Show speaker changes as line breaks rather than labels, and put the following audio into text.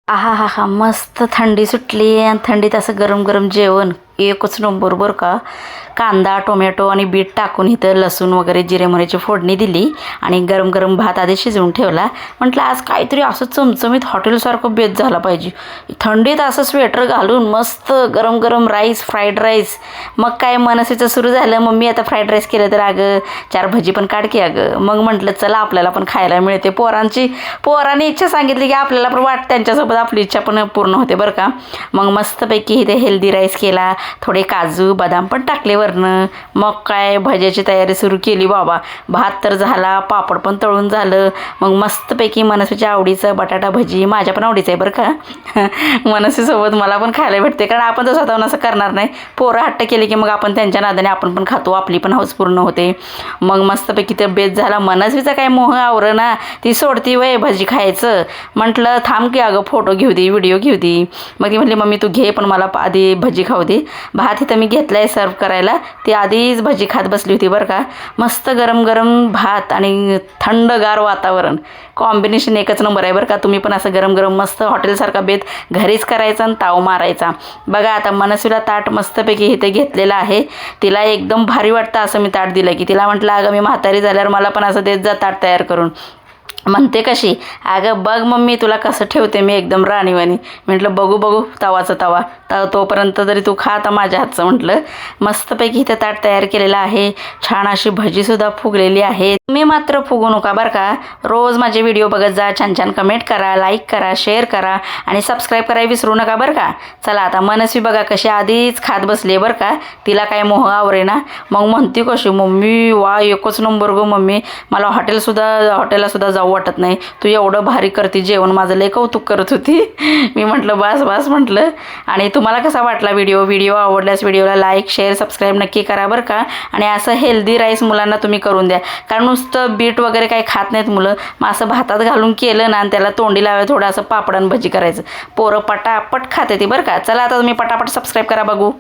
आहाहाहा! मस्त थंडी सुटली आणि थंडीत असं गरम गरम जेवण एकच नंबर बरं का. कांदा, टोमॅटो आणि बीट टाकून इथं लसूण वगैरे जिरे मोहरीची फोडणी दिली आणि गरम गरम भात आधी शिजवून ठेवला. म्हटलं आज काहीतरी असं चमचमीत हॉटेलसारखं बेत झाला पाहिजे. थंडीत असं स्वेटर घालून मस्त गरम गरम राईस, फ्राईड राईस. मग काय मनसेचं सुरू झालं, मम्मी आता फ्राईड राईस केलं तर अगं 4 भजी पण काढ की अगं. मग म्हटलं चला आपल्याला पण खायला मिळते. पोरांनी इच्छा सांगितली की आपल्याला पण वाट त्यांच्यासोबत आपली इच्छा पण पूर्ण होते बरं का. मग मस्तपैकी इथे हेल्दी राईस केला, थोडे काजू बदाम पण टाकले वरनं. मग काय भज्याची तयारी सुरू केली बाबा. भात तर झाला, पापड पण तळून झालं. मग मस्तपैकी मनसेच्या आवडीचं बटाटा भजी, माझ्या पण आवडीचं आहे बरं का. मनसेसोबत मला पण खायला भेटते, कारण आपण तर स्वतःहून असं करणार नाही. पोरं हट्ट केली की मग आपण त्यांच्या नादाने आपण पण खातो, आपली पण हौस पूर्ण होते. मग मस्तपैकी ते बेत झाला. मनस्वीचा काय मोह आवरं ना, ती सोडती वय भजी खायचं. म्हटलं थांब की अगं फोटो घेऊ दे, व्हिडिओ घेऊ दे. मग ती म्हटली मम्मी तू घे पण मला आधी भजी खाऊ दे. भात इथं मी घेतलाय सर्व करायला, ती आधीच भजी खात बसली होती बरं का. मस्त गरम गरम भात आणि थंडगार वातावरण, कॉम्बिनेशन एकच नंबर आहे बरं का. तुम्ही पण असं गरम गरम मस्त हॉटेलसारखा बेत घरीच करायचा आणि ताव मारायचा. बघा आता मनस्वीला ताट मस्तपैकी इथे घेतलेलं आहे. तिला एकदम भारी वाटतं असं मी ताट दिलं की तिला म्हटलं अगं मी म्हातारी झाल्यावर मला पण असं देत जा ताट तयार करून. म्हणते कशी, अगं बघ मम्मी तुला कसं ठेवते मी एकदम राणीवाणी. म्हटलं बघू बघू तवाचा तवा तोपर्यंत तरी तू खा आता माझ्या हातचं. म्हटलं मस्तपैकी इथं ताट तयार केलेलं आहे. छान अशी भजीसुद्धा फुगलेली आहे. तुम्ही मात्र फुगू नका बरं का. रोज माझे व्हिडिओ बघत जा, छान छान कमेंट करा, लाईक करा, शेअर करा आणि सबस्क्राईब करायला विसरू नका बरं का. चला आता मनस्वी बघा कशी आधीच खात बसली बरं का. तिला काय मोह आवरे ना. मग म्हणते कशी मम्मी वा एकच नंबर गो मम्मी, मला हॉटेलला सुद्धा जाऊ वाटत नाही, तू एवढं भारी करते जेवण, माझं लय कौतुक करत होती. मी म्हटलं बस बस म्हटलं. आणि तुम्हाला कसा वाटला व्हिडिओ आवडल्यास व्हिडिओला लाईक शेअर सबस्क्राईब नक्की करा बरं का. आणि असं हेल्दी राईस मुलांना तुम्ही करून द्या, कारण नुसतं बीट वगैरे काही खात नाहीत मुलं. मग असं भातात घालून केलं ना आणि त्याला तोंडी लावायला थोडं असं पापडान भजी करायचं, पोरं पटापट खाते ती बरं का. चला आता तुम्ही पटापट सबस्क्राईब करा बघू.